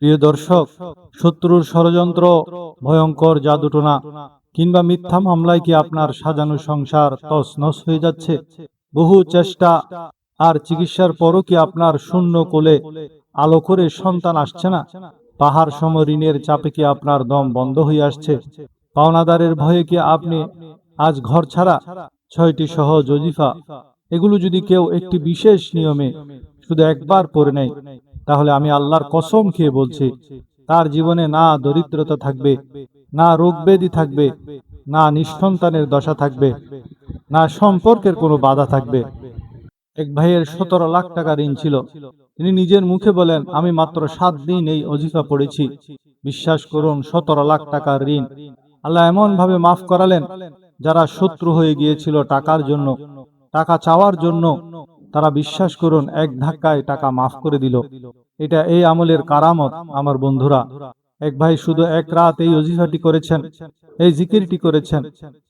প্রিয় দর্শক, শত্রুর ষড়যন্ত্র, ভয়ঙ্কর জাদুটোনা কিংবা মিথ্যা মামলায় কি আপনার সাজানো সংসার তছনছ হয়ে যাচ্ছে? বহু চেষ্টা আর চিকিৎসার পরও কি আপনার শূন্য কোলে আলো করে সন্তান আসছে না? পাহাড় সম ঋণের চাপে কি আপনার দম বন্ধ হয়ে আসছে? পাওনাদারের ভয়ে কি আপনি আজ ঘর ছাড়া? 6টি সহজ ওজিফা, এগুলো যদি কেউ একটি বিশেষ নিয়মে শুধু একবার পড়ে নেয়, তাহলে আমি আল্লাহর কসম খেয়ে বলছি, তার জীবনে না দরিদ্রতা থাকবে, না রোগ ব্যাধি থাকবে, না নিঃসন্তানের দশা থাকবে, না সম্পর্কের কোনো বাধা থাকবে। এক ভাইয়ের 17 লাখ টাকা ঋণ ছিল। তিনি নিজের মুখে বলেন, আমি মাত্র 7 দিন এই ওজিফা পড়েছি। বিশ্বাস করুন, 17 লাখ টাকার ঋণ আল্লাহ এমন ভাবে মাফ করালেন। যারা শত্রু হয়ে গিয়েছিল টাকার জন্য, টাকা চাওয়ার জন্য, তারা বিশ্বাস করুন এক ধাক্কায় টাকা মাফ করে দিল। এটা এই আমলের কারামত আমার বন্ধুরা। এক ভাই শুধু এক রাত এই ওজিফাটি করেছেন, এই জিকিরটি করেছেন।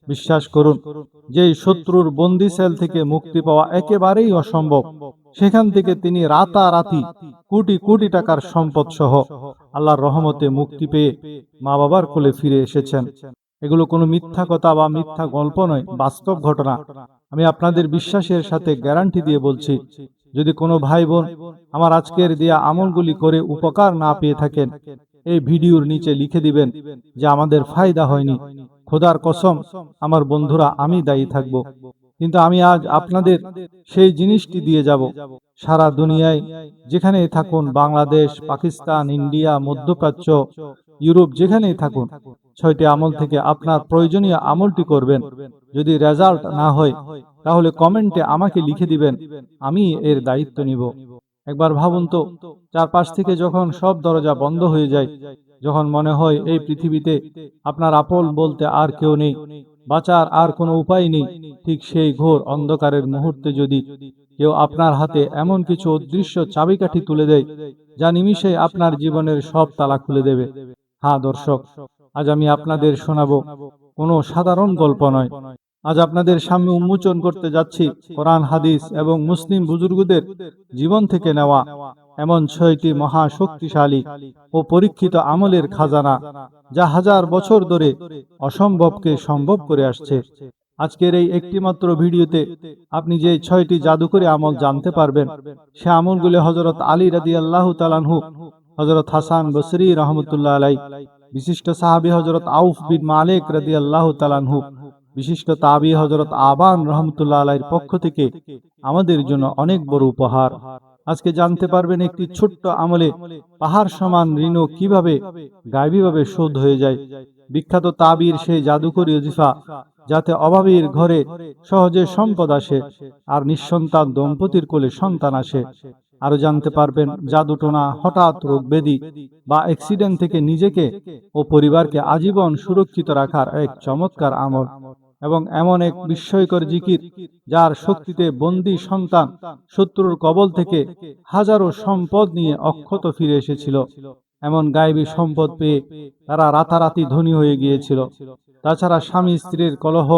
বিশ্বাস করুন, যেই শত্রুর বন্দি সেল থেকে মুক্তি পাওয়া একেবারেই অসম্ভব, সেখান থেকে তিনি রাতারাতি কোটি কোটি টাকার সম্পদ সহ আল্লাহর রহমতে মুক্তি পেয়ে মা বাবার কোলে ফিরে এসেছেন। এগুলো কোনো মিথ্যা কথা বা মিথ্যা গল্প নয়, বাস্তব ঘটনা। আমি আপনাদের বিশ্বাসের সাথে গ্যারান্টি দিয়ে বলছি, যদি কোনো ভাই বোন আমার আজকের দেয়া আমলগুলি করে উপকার না পেয়ে থাকেন, এই ভিডিওর নিচে লিখে দিবেন যে আমাদের ফায়দা হয়নি। খোদার কসম আমার বন্ধুরা, আমি দায়ী থাকব। কিন্তু আমি আজ আপনাদের সেই জিনিসটি দিয়ে যাব। সারা দুনিয়ায় যেখানেই থাকুন, বাংলাদেশ, পাকিস্তান, ইন্ডিয়া, মধ্যপ্রাচ্য, ইউরোপ, যেখানেই থাকুন, 6টি আমল থেকে আপনার প্রয়োজনীয় আমলটি করবেন। যদি রেজাল্ট না হয়, তাহলে কমেন্টে আমাকে লিখে দিবেন, আমি এর দায়িত্ব নিব। একবার ভাবুন তো, চারপাশ থেকে যখন সব দরজা বন্ধ হয়ে যায়, যখন মনে হয় এই পৃথিবীতে আপনার আপন বলতে আর কেউ নেই, বাঁচার আর কোনো উপায় নেই, ঠিক সেই ঘোর অন্ধকারের মুহূর্তে যদি কেউ আপনার হাতে এমন কিছু অদৃশ্য চাবিকাঠি তুলে দেয়, যা নিমিষে আপনার জীবনের সব তালা খুলে দেবে। হ্যাঁ দর্শক, আজ আমি আপনাদের শোনাবো কোনো সাধারণ গল্প নয়। আজ আপনাদের সামনে উন্মোচন করতে যাচ্ছি কোরআন, হাদিস এবং মুসলিম বুজুর্গদের জীবন থেকে নেওয়া এমন 6টি মহা শক্তিশালী ও পরীক্ষিত আমলের খাজানা, যা হাজার বছর ধরে অসম্ভবকে সম্ভব করে আসছে। আজকের এই একটিমাত্র ভিডিওতে আপনি যে 6টি জাদুকরী আমল জানতে পারবেন, সে আমলগুলি হযরত আলী রাদিয়াল্লাহু তাআলা আনহু, হযরত হাসান বসরি রহমতুল্লাহ আলাই, বিশিষ্ট সাহাবী হযরত আউফ বিন মালিক রাদিয়াল্লাহু তাআলা আনহু, বিশিষ্ট তাবী হযরত আবান রহমতুল্লাহ আলাইহির পক্ষ থেকে আমাদের জন্য অনেক বড় উপহার। আজকে জানতে পারবেন একটি ছোট্ট আমলে পাহাড় সমান ঋণও কিভাবে গায়েবীভাবে শোধ হয়ে যায়। বিখ্যাত তাবির সেই জাদুকরী ওজিফা, যাতে অভাবীর ঘরে সহজে সম্পদ আসে আর নিঃসন্তান দম্পতির কোলে সন্তান আসে। আরো জানতে পারবেন জাদুটোনা, হঠাৎ রোগ ব্যাধি বা অ্যাক্সিডেন্ট থেকে নিজেকে ও পরিবারকে আজীবন সুরক্ষিত রাখার এক চমৎকার আমল, এবং এমন এক বিস্ময়কর জিকির যার শক্তিতে বন্দী সন্তান শত্রুর কবল থেকে হাজারো সম্পদ নিয়ে অক্ষত ফিরে এসেছিল। এমন গায়েবী সম্পদ পেয়ে তারা রাতারাতি ধনী হয়ে গিয়েছিল। তাছাড়া স্বামী স্ত্রীর কলহ,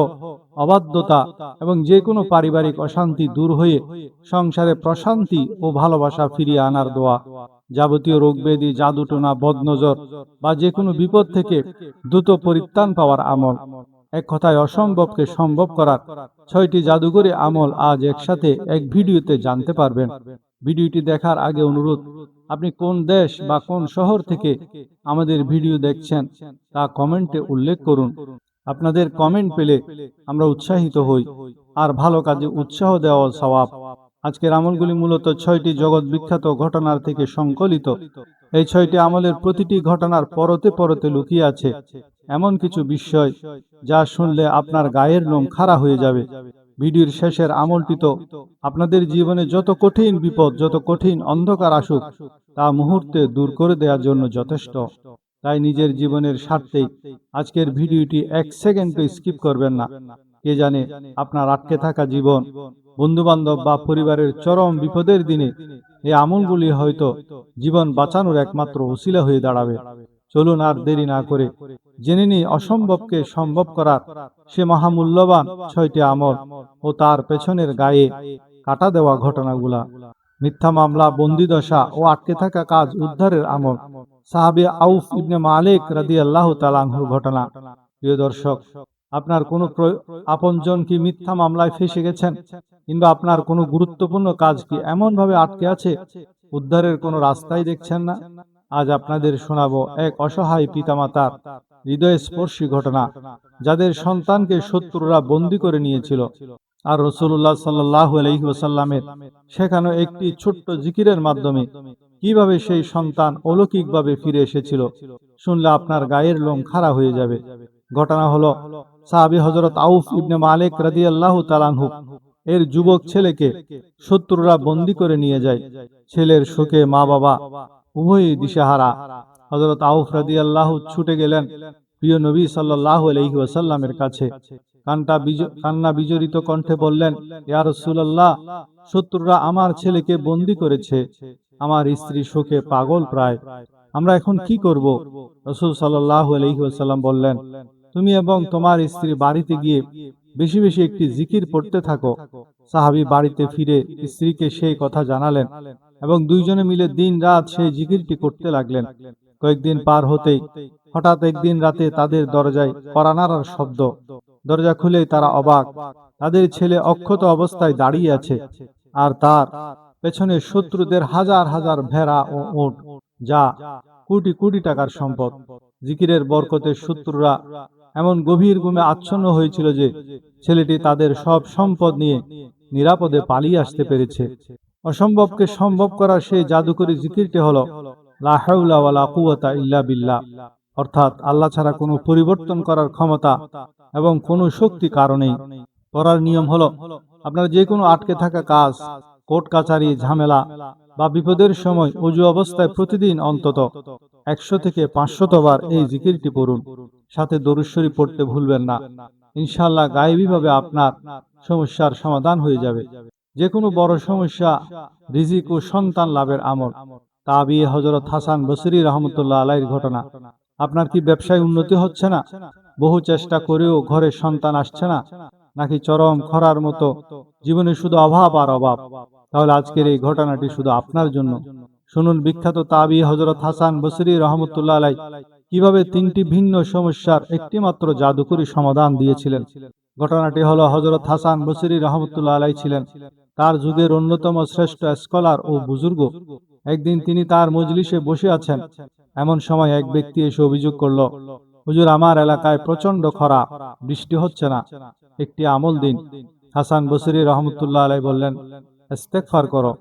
অবাধ্যতা এবং যে কোনো পারিবারিক অশান্তি দূর হয়ে সংসারে প্রশান্তি ও ভালোবাসা ফিরিয়ে আনার দোয়া। যাবতীয় রোগ ব্যাধি, জাদুটোনা, বদনজর বা যে কোনো বিপদ থেকে দ্রুত পরিত্রাণ পাওয়ার আমল। এক কথায় অসম্ভবকে সম্ভব করার 6টি জাদুকরী আমল আজ একসাথে এক ভিডিওতে জানতে পারবেন। ভিডিওটি দেখার আগে অনুরোধ, আপনি কোন দেশ বা কোন শহর থেকে আমাদের ভিডিও দেখছেন তা কমেন্টে উল্লেখ করুন। আপনাদের কমেন্ট পেলে আমরা উৎসাহিত হই, আর ভালো কাজে উৎসাহ দেওয়া সওয়াব। আজকের আমলগুলি মূলত 6টি জগৎ বিখ্যাত ঘটনার থেকে সংকলিত। এই 6টি আমলের প্রতিটি ঘটনার পরতে পরতে লুকিয়ে আছে এমন কিছু বিষয়, যা শুনলে আপনার গায়ের লোম খাড়া হয়ে যাবে। ভিডিওর শেষের আমলটি তো আপনাদের জীবনে যত কঠিন বিপদ, যত কঠিন অন্ধকার আসুক, তা মুহূর্তে দূর করে দেওয়ার জন্য যথেষ্ট। তাই নিজের জীবনের স্বার্থেই আজকের ভিডিওটি 1 সেকেন্ডও স্কিপ করবেন না। কে জানে আপনার আটকে থাকা জীবন, বন্ধুবান্ধব বা পরিবারের চরম বিপদের দিনে এই আমলগুলি হয়তো জীবন বাঁচানোর একমাত্র ওসিলা হয়ে দাঁড়াবে। চলুন আর দেরি না করে জেনে নিই অসম্ভবকে সম্ভব করার সে মহামূল্যবান 6টি আমল ও তার পেছনের গায়ে কাটা দেওয়া ঘটনাগুলা। মিথ্যা মামলা, বন্দিদশা ও আটকে থাকা কাজ উদ্ধারের আমল। সাহাবী আউফ ইবনে মালিক রাদিয়াল্লাহু তাআলা আনহুর ঘটনা। প্রিয় দর্শক, আপনার কোনো আপনজন কি মিথ্যা মামলায় ফেঁসে গেছেন, কিংবা আপনার কোনো গুরুত্বপূর্ণ কাজ কি এমনভাবে আটকে আছে উদ্ধারের কোনো রাস্তাই দেখছেন না? আজ আপনাদের শোনাবো এক অসহায় পিতামাতার হৃদয়স্পর্শী ঘটনা, যাদের সন্তানকে শত্রুরা বন্দী করে নিয়েছিল, আর রাসূলুল্লাহ সাল্লাল্লাহু আলাইহি ওয়াসাল্লামের শেখানো একটি ছোট্ট জিকিরের মাধ্যমে কিভাবে সেই সন্তান অলৌকিকভাবে ফিরে এসেছিল। শুনলে আপনার গায়ের লোম খাড়া হয়ে যাবে। ঘটনা হলো, সাহাবী হযরত আউফ ইবনে মালিক রাদিয়াল্লাহু তাআলা আনহু এর যুবক ছেলেকে শত্রুরা বন্দী করে নিয়ে যায়। ছেলের শোকে মা বাবা উভয়ই দিশেহারা। হযরত আউফ রাদিয়াল্লাহু ছুটে গেলেন প্রিয় নবী সাল্লাল্লাহু আলাইহি ওয়াসাল্লামের কাছে। কান্না বিজড়িত কণ্ঠে বললেন, ইয়া রাসূলুল্লাহ, শত্রুরা আমার ছেলেকে বন্দী করেছে। আমার স্ত্রী শোকে পাগল প্রায়। আমরা এখন কি করব? রাসূল সাল্লাল্লাহু আলাইহি ওয়াসাল্লাম বললেন, তুমি এবং তোমার স্ত্রী বাড়িতে গিয়ে বেশি বেশি একটি জিকির পড়তে থাকো। সাহাবী বাড়িতে ফিরে স্ত্রীকে সেই কথা জানালেন এবং দুইজনে মিলে দিন রাত সেই জিকিরটি করতে লাগলেন। কয়েকদিন পার হতেই হঠাৎ একদিন রাতে তাদের দরজায় কড়া নাড়ার শব্দ। দরজা খুলেই তারা অবাক। তাদের ছেলে অক্ষত অবস্থায় দাঁড়িয়ে আছে, আর তার পেছনে শত্রুদের হাজার হাজার ভেড়া ও উট, যা কোটি কোটি টাকার সম্পদ। জিকিরের বরকতে শত্রুরা এমন গভীর ঘুমে আচ্ছন্ন হয়েছিল যে ছেলেটি তাদের সব সম্পদ নিয়ে নিরাপদে পালিয়ে আসতে পেরেছে। অসম্ভবকে সম্ভব করার সেই জাদুকরী জিকিরটি হলো লা হাওলা ওয়ালা কুওয়াতা ইল্লা বিল্লাহ, অর্থাৎ আল্লাহ ছাড়া কোনো পরিবর্তন করার ক্ষমতা এবং কোনো শক্তি কারণেই। পড়ার নিয়ম হলো, আপনার যে কোনো আটকে থাকা কাজ, কোর্ট কাচারি, ঝামেলা বা বিপদের সময় ওযু অবস্থায় প্রতিদিন অন্তত 100 থেকে 500 বার এই জিকিরটি পড়ুন। সাথে দরুদ শরীফ পড়তে ভুলবেন না। ইনশাআল্লাহ গায়েবীভাবে আপনার সমস্যার সমাধান হয়ে যাবে। যে কোনো বড় সমস্যা, রিজিক ও সন্তান লাভের আমল। তাবি হযরত হাসান বসরি রাহমাতুল্লাহ আলাইহির ঘটনা। আপনার কি ব্যবসায় উন্নতি হচ্ছে না? বহু চেষ্টা করেও ঘরে সন্তান আসছে না? নাকি চরম খরার মতো জীবনে শুধু অভাব আর অভাব? তাহলে আজকের এই ঘটনাটি শুধু আপনার জন্য। শুনুন বিখ্যাত তাবি হযরত হাসান বসরি রাহমাতুল্লাহ আলাইহি কিভাবে 3টি ভিন্ন সমস্যার একটি মাত্র জাদুকরী সমাধান দিয়েছিলেন। ঘটনাটি হলো, হযরত হাসান বসরি রাহমাতুল্লাহ আলাইহি ছিলেন তার যুগের অন্যতম শ্রেষ্ঠ স্কলার ও বুজুর্গ। একদিন তিনি তার মজলিসে বসে আছেন। এমন সময় এক ব্যক্তি এসে অভিযোগ করল, হুজুর, আমার এলাকায় প্রচন্ড খরা, বৃষ্টি হচ্ছে না, একটি আমল দিন। হাসান বসরি রহমতুল্লাহ আলাইহি বললেন, ইস্তেগফার করো,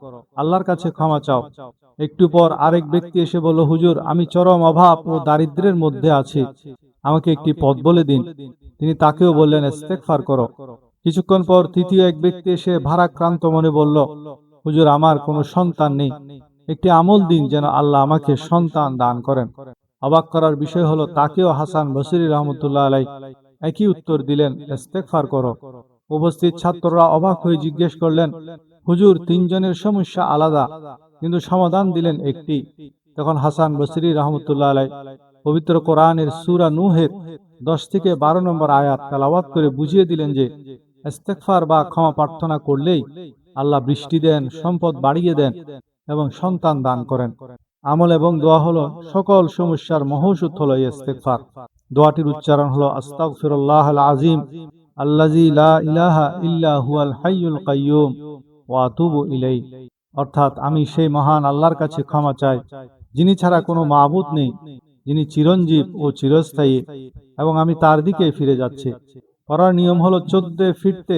আল্লাহর কাছে ক্ষমা চাও। একটু পর আরেক ব্যক্তি এসে বলল, হুজুর, আমি চরম অভাব ও দারিদ্র্যের মধ্যে আছি, আমাকে একটি পথ বলে দিন। তিনি তাকেও বললেন, ইস্তেগফার করো। কিছুক্ষণ পর তৃতীয় এক ব্যক্তি এসে ভারাক্রান্ত মনে বলল, হুজুর, আমার কোনো সন্তান নেই, একটি আমল দিন যেন আল্লাহ আমাকে সন্তান দান করেন। অবাক করার বিষয় হলো, তাকেও হাসান বসরি রহমতুল্লাহ আলাইহি একই উত্তর দিলেন, ইস্তেগফার করো। উপস্থিত ছাত্ররা অবাক হয়ে জিজ্ঞেস করলেন, হুজুর, 3 জনের সমস্যা আলাদা, কিন্তু সমাধান দিলেন একটি। তখন হাসান বসরি রহমতুল্লাহ আলাইহি পবিত্র কোরআনের সূরা নূহের 10 থেকে 12 নম্বর আয়াত তেলাওয়াত করে বুঝিয়ে দিলেন যে ইস্তেগফার বা ক্ষমা প্রার্থনা করলেই আল্লাহ বৃষ্টি দেন, সম্পদ বাড়িয়ে দেন এবং সন্তান দান করেন। আমল এবং দোয়া হলো সকল সমস্যার মহৌষধ হলো ইস্তেগফার। দোয়াটির উচ্চারণ হলো, আস্তাগফিরুল্লাহাল আযীম আল্লাযী লা ইলাহা ইল্লা হুয়াল হাইয়ুল কাইয়্যুম ওয়া আতুবু ইলাইহি, অর্থাৎ আমি সেই মহান আল্লাহর কাছে ক্ষমা চাই, যিনি ছাড়া কোনো মাবুদ নেই, যিনি চিরঞ্জীব ও চিরস্থায়ী, এবং আমি তার দিকে ফিরে যাচ্ছি। পড়ার নিয়ম হলো, চলতে ফিরতে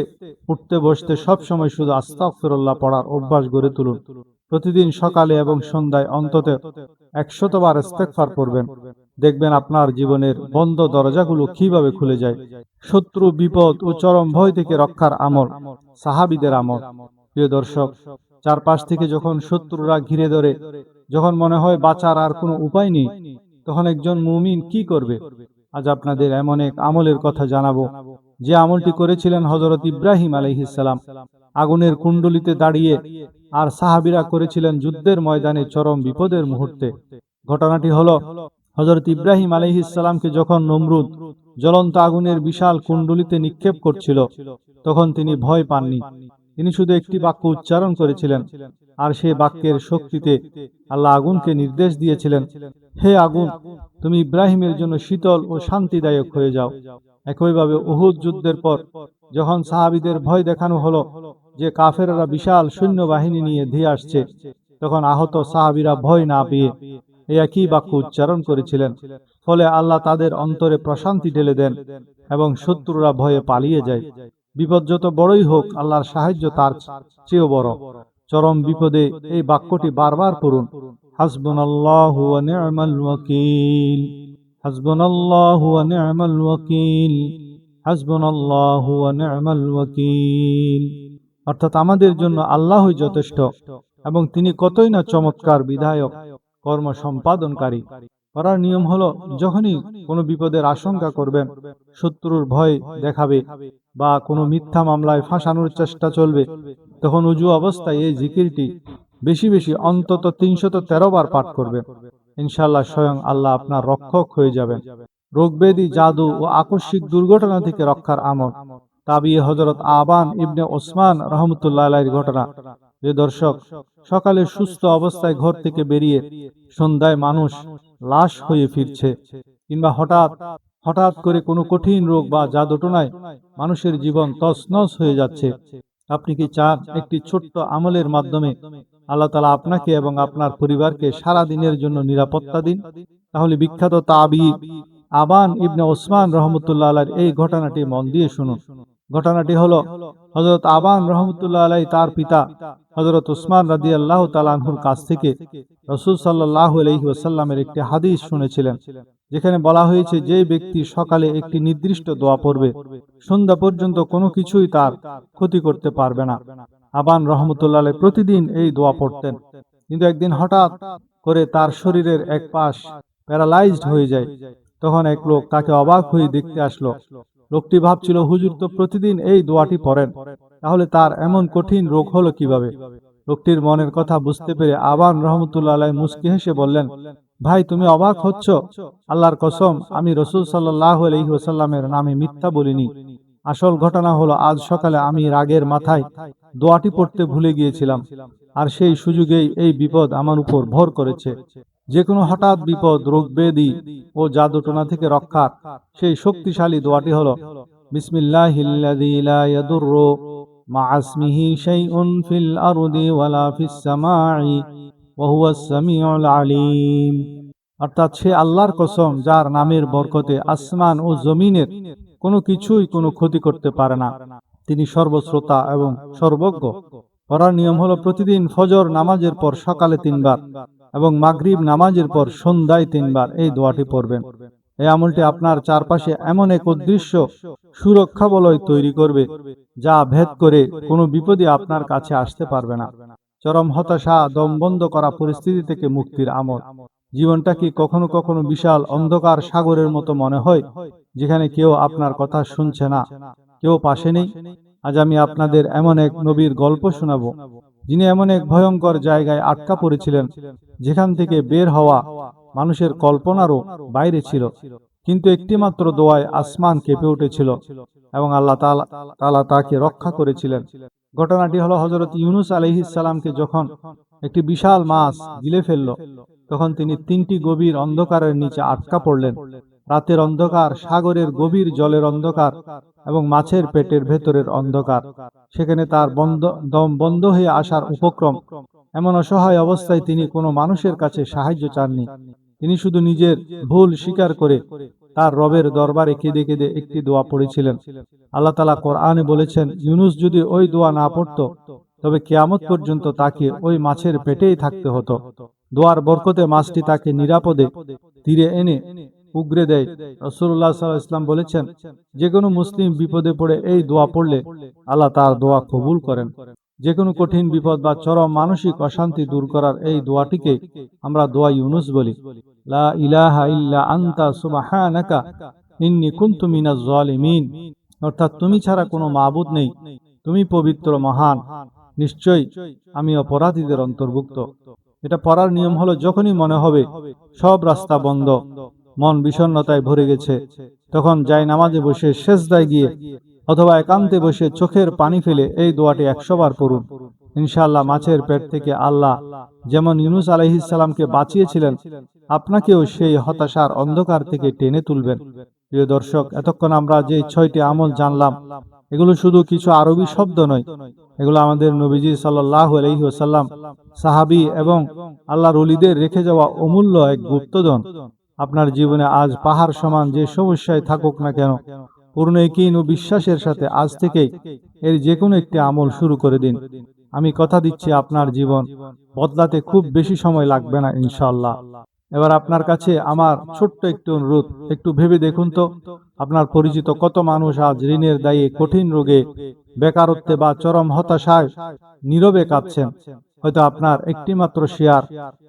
উঠতে বসতে সব সময় শুধু আস্তাগফিরুল্লাহ পড়ার অভ্যাস গড়ে তুলুন। প্রতিদিন সকালে এবং সন্ধ্যায় অন্তত 100 বার ইস্তেগফার পড়বেন। দেখবেন আপনার জীবনের বন্ধ দরজাগুলো কিভাবে খুলে যায়। শত্রু, বিপদ ও চরম ভয় থেকে রক্ষার আমল, সাহাবীদের আমল। প্রিয় দর্শক, চারপাশ থেকে যখন শত্রুরা ঘিরে ধরে, যখন মনে হয় বাঁচার আর কোনো উপায় নেই, তখন একজন মুমিন কি করবে? আজ আপনাদের এমন এক আমলের কথা জানাবো, যে আমলটি করেছিলেন হযরত ইব্রাহিম আলাইহিস সালাম আগুনের কুণ্ডলিতে দাঁড়িয়ে, আর সাহাবীরা করেছিলেন যুদ্ধের ময়দানে চরম বিপদের মুহূর্তে। ঘটনাটি হলো, হযরত ইব্রাহিম আলাইহিস সালামকে যখন নমরুদ জ্বলন্ত আগুনের বিশাল কুণ্ডলিতে নিক্ষেপ করছিল, তখন তিনি ভয় পাননি। তিনি শুধু একটি বাক্য উচ্চারণ করেছিলেন, আর সেই বাক্যের শক্তিতে আল্লাহ আগুনকে নির্দেশ দিয়েছিলেন, হে আগুন, তুমি ইব্রাহিমের জন্য শীতল ও শান্তিদায়ক হয়ে যাও। একইভাবে উহুদ যুদ্ধের পর যখন সাহাবীদের ভয় দেখানো হলো যে কাফেররা বিশাল সৈন্যবাহিনী নিয়ে ধেয়ে আসছে, তখন আহত সাহাবীরা ভয় না পেয়ে এই একই বাক্য উচ্চারণ করেছিলেন। ফলে আল্লাহ তাদের অন্তরে প্রশান্তি ঢেলে দেন এবং শত্রুরা ভয়ে পালিয়ে যায়। বিপদ যত বড়ই হোক, আল্লাহর সাহায্য তার চেয়েও বড়। চরম বিপদে এই বাক্যটি বারবার পড়ুন, হাসবুনাল্লাহু ওয়া নি'মাল ওয়াকিল, হাসবুনাল্লাহু ওয়া নি'মাল ওয়াকিল, হাসবুনাল্লাহু ওয়া নি'মাল ওয়াকিল। অর্থাৎ আমাদের জন্য আল্লাহই যথেষ্ট এবং তিনি কতই না চমৎকার বিধায়ক, কর্ম সম্পাদনকারী। করার নিয়ম হলো, যখনই কোনো বিপদের আশঙ্কা করবেন, শত্রুর ভয় দেখাবে বা কোনো মিথ্যা মামলায় ফাঁসানোর চেষ্টা চলবে, তখন উজু অবস্থায় এই জিকিরটি বেশি বেশি অন্তত 313 বার পাঠ করবেন। ইনশাআল্লাহ স্বয়ং আল্লাহ আপনার রক্ষক হয়ে যাবেন। রোগব্যাধি, জাদু ও আকস্মিক দুর্ঘটনা থেকে রক্ষার আমল। তাবিয়ে হযরত আবান ইবনে ওসমান রহমতুল্লাহ আলাইহির ঘটনা। যে দর্শক, সকালে সুস্থ অবস্থায় ঘর থেকে বেরিয়ে সন্ধ্যায় মানুষ লাশ হয়ে ফিরছে, কিংবা হঠাৎ হঠাৎ করে কোনো কঠিন রোগ বা জাদুটোনায় মানুষের জীবন তছনছ হয়ে যাচ্ছে, আপনি কি চান একটি ছোট্ট আমলের মাধ্যমে আল্লাহ তাআলা আপনাকে এবং আপনার পরিবারকে সারা দিনের জন্য নিরাপত্তা দিন? তাহলে বিখ্যাত তাবী আবান ইবনে ওসমান রহমতুল্লাহ আলাইহির এই ঘটনাটি মন দিয়ে শুনুন। ঘটনাটি হলো, হযরত আবান রহমতুল্লাহ আলাইহি তার পিতা হযরত উসমান রাদিয়াল্লাহু তাআলা আনহুর কাছ থেকে রাসূল সাল্লাল্লাহু আলাইহি ওয়াসাল্লামের একটি হাদিস শুনেছিলেন, যেখানে বলা হয়েছে, যে ব্যক্তি সকালে একটি নির্দিষ্ট দোয়া পড়বে, সন্ধ্যা পর্যন্ত কোনো কিছুই তার ক্ষতি করতে পারবে না। আবান রহমতুল্লাহ আলাইহি প্রতিদিন এই দোয়া পড়তেন, কিন্তু একদিন হঠাৎ করে তার শরীরের এক পাশ প্যারালাইজড হয়ে যায়। তখন এক লোক তাকে অবাক হয়ে দেখতে আসলো। লোকটি ভাবছিল, হুজুর তো প্রতিদিন এই দোয়াটি পড়েন, তাহলে তার এমন কঠিন রোগ হলো কিভাবে? লোকটির মনের কথা বুঝতে পেরে আবান রহমতুল্লাহ আলাইহি মুস্কি হেসে বললেন, ভাই, তুমি অবাক হচ্ছ? আল্লাহর কসম, আমি রাসূল সাল্লাল্লাহু আলাইহি ওয়াসাল্লামের নামে মিথ্যা বলিনি। আসল ঘটনা হলো, আজ সকালে আমি রাগের মাথায় দোয়াটি পড়তে ভুলে গিয়েছিলাম, আর সেই সুযোগেই এই বিপদ আমার উপর ভর করেছে। যে কোনো হঠাৎ বিপদ, রোগ ব্যাধি ও জাদুটোনা থেকে রক্ষার সেই শক্তিশালী দোয়াটি হলো, বিসমিল্লাহিল্লাযী লা ইয়াদুররু মা ইসমিহি শাইউন ফিল আরদি ওয়ালা ফিস সামাই ওয়া হুয়াস সামিউল আলীম। অর্থাৎ, সে আল্লাহর কসম যার নামের বরকতে আসমান ও জমিনের কোনো কিছুই কোনো ক্ষতি করতে পারে না, তিনি সর্বশ্রোতা এবং সর্বজ্ঞ। করার নিয়ম হলো, প্রতিদিন ফজর নামাজের পর সকালে 3 বার এবং মাগরিব নামাজের পর সন্ধ্যায় 3 বার এই দোয়াটি পড়বেন। এই আমলটি আপনার চারপাশে এমন এক অদৃশ্য সুরক্ষা বলয় তৈরি করবে, যা ভেদ করে কোনো বিপদই আপনার কাছে আসতে পারবে না। চরম হতাশা, দম বন্ধ করা পরিস্থিতি থেকে মুক্তির আমল। জীবনটা কি কখনো কখনো বিশাল অন্ধকার সাগরের মতো মনে হয়, যেখানে কেউ আপনার কথা শুনছে না, কেউ পাশে নেই? আজ আমি আপনাদের এমন এক নবীর গল্প শোনাবো, যিনি এমন এক ভয়ঙ্কর জায়গায় আটকা পড়েছিলেন, যেখান থেকে বের হওয়া মানুষের কল্পনারও বাইরে ছিল। কিন্তু একটি মাত্র দোয়ায় আসমান কেঁপে উঠেছিল এবং আল্লাহ তাআলা তাকে রক্ষা করেছিলেন। ঘটনাটি হলো, হযরত ইউনূস আলাইহিস সালামকে যখন একটি বিশাল মাছ গিলে ফেলল, তখন তিনি 3টি গভীর অন্ধকারের নিচে আটকা পড়লেন। রাতের অন্ধকার, সাগরের গভীর জলের অন্ধকার এবং মাছের পেটের ভেতরের অন্ধকার। সেখানে তার দম বন্ধ হয়ে আসার উপক্রম। এমন অসহায় অবস্থায় তিনি কোনো মানুষের কাছে সাহায্য চাননি। তিনি শুধু নিজের ভুল স্বীকার করে তার রবের দরবারে কেঁদে কেঁদে একটি দোয়া পড়েছিলেন। আল্লাহ তাআলা কোরআনে বলেছেন, ইউনূস যদি ওই দোয়া না পড়ত, তবে কিয়ামত পর্যন্ত তাকে ওই মাছের পেটেই থাকতে হতো। দোয়ার বরকতে মাছটি তাকে নিরাপদে তীরে এনে উগরে দেয়। রাসূলুল্লাহ সাল্লাল্লাহু আলাইহি ওয়াসাল্লাম বলেছেন, যে কোনো মুসলিম বিপদে পড়ে এই দোয়া পড়লে আল্লাহ তার দোয়া কবুল করেন। যে কোনো কঠিন বিপদ বা চরম মানসিক অশান্তি দূর করার এই দোয়াটিকে আমরা দোয়া ইউনূস বলি। লা ইলাহা ইল্লা আনতা সুবহানাকা ইন্নী কুনতু মিনাজ জালিমিন। অর্থাৎ, তুমি ছাড়া কোনো মাবুদ নেই, তুমি পবিত্র, মহান, নিশ্চয়ই আমি অপরাধীদের অন্তর্ভুক্ত। এটা পড়ার নিয়ম হলো, যখনই মনে হবে সব রাস্তা বন্ধ, মন বিষণ্ণতায় ভরে গেছে, তখন নামাজে বসে সেজদায় গিয়ে অথবা একান্তে বসে চোখের পানি ফেলে এই দোয়াটি 100 বার পড়ুন। ইনশাআল্লাহ মাছের পেট থেকে আল্লাহ যেমন ইউনূস আলাইহিস সালামকে বাঁচিয়েছিলেন, আপনাকেও সেই হতাশার অন্ধকার থেকে টেনে তুলবেন। প্রিয় দর্শক, এতক্ষণ আমরা যে 6টি আমল জানলাম, এগুলো শুধু কিছু আরবি শব্দ নয়, এগুলো আমাদের নবীজি সাল্লাল্লাহু আলাইহি ওয়াসাল্লাম, সাহাবী এবং আল্লাহর ওলিদের রেখে যাওয়া অমূল্য এক গুপ্তধন। আপনার জীবনে আজ পাহাড় সমান যে সমস্যায় থাকুক না কেন, পূর্ণ ইয়াকিন ও বিশ্বাসের সাথে আজ থেকেই এর যে কোনো একটি আমল শুরু করে দিন। আমি কথা দিচ্ছি আপনার জীবন বদলাতে খুব বেশি সময় লাগবে না ইনশাআল্লাহ। এবার আপনার কাছে আমার ছোট্ট একটু অনুরোধ, একটু ভেবে দেখুন তো, আপনার পরিচিত কত মানুষ আজ ঋণের দায়ে, কঠিন রোগে, বেকারত্বে বা চরম হতাশায় নীরবে কাঁদছেন। হয়তো আপনার একটি মাত্র শেয়ার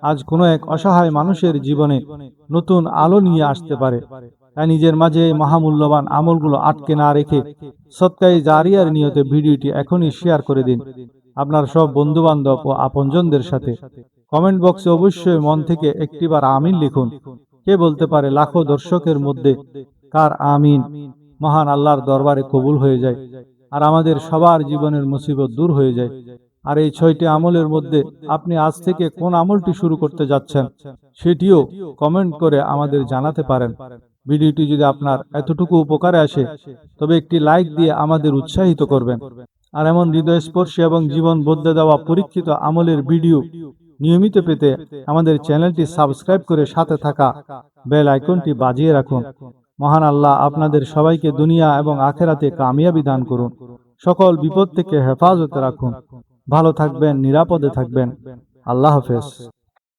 আজ কোনো এক অসহায় মানুষের জীবনে নতুন আলো নিয়ে আসতে পারে। তাই নিজের মাঝে এই মহামূল্যবান আমলগুলো আটকে না রেখে সদকায়ে জারিয়ার নিয়তে ভিডিওটি এখনই শেয়ার করে দিন আপনার সব বন্ধু বান্ধব ও আপনজনদের সাথে। কমেন্ট বক্সে অবশ্যই মন থেকে একটিবার আমিন লিখুন। কে বলতে পারে লাখো দর্শকের মধ্যে কার আমিন মহান আল্লাহর দরবারে কবুল হয়ে যায়, আর আমাদের সবার জীবনের মুসিবত দূর হয়ে যায়। আর এই 6টি আমলের মধ্যে আপনি আজ থেকে কোন আমলটি শুরু করতে যাচ্ছেন সেটিও কমেন্ট করে আমাদের জানাতে পারেন। ভিডিওটি যদি আপনার এতটুকু উপকারে আসে তবে একটি লাইক দিয়ে আমাদের উৎসাহিত করবেন। আর এমন হৃদয়স্পর্শী এবং জীবন বদলে দেওয়া পরীক্ষিত আমলের ভিডিও নিয়মিত পেতে আমাদের চ্যানেলটি সাবস্ক্রাইব করে সাথে থাকা বেল আইকনটি বাজিয়ে রাখুন। মহান আল্লাহ আপনাদের সবাইকে দুনিয়া এবং আখেরাতে কামিয়াবি দান করুন, সকল বিপদ থেকে হেফাজতে রাখুন। ভালো থাকবেন, নিরাপদে থাকবেন। আল্লাহ হাফেজ।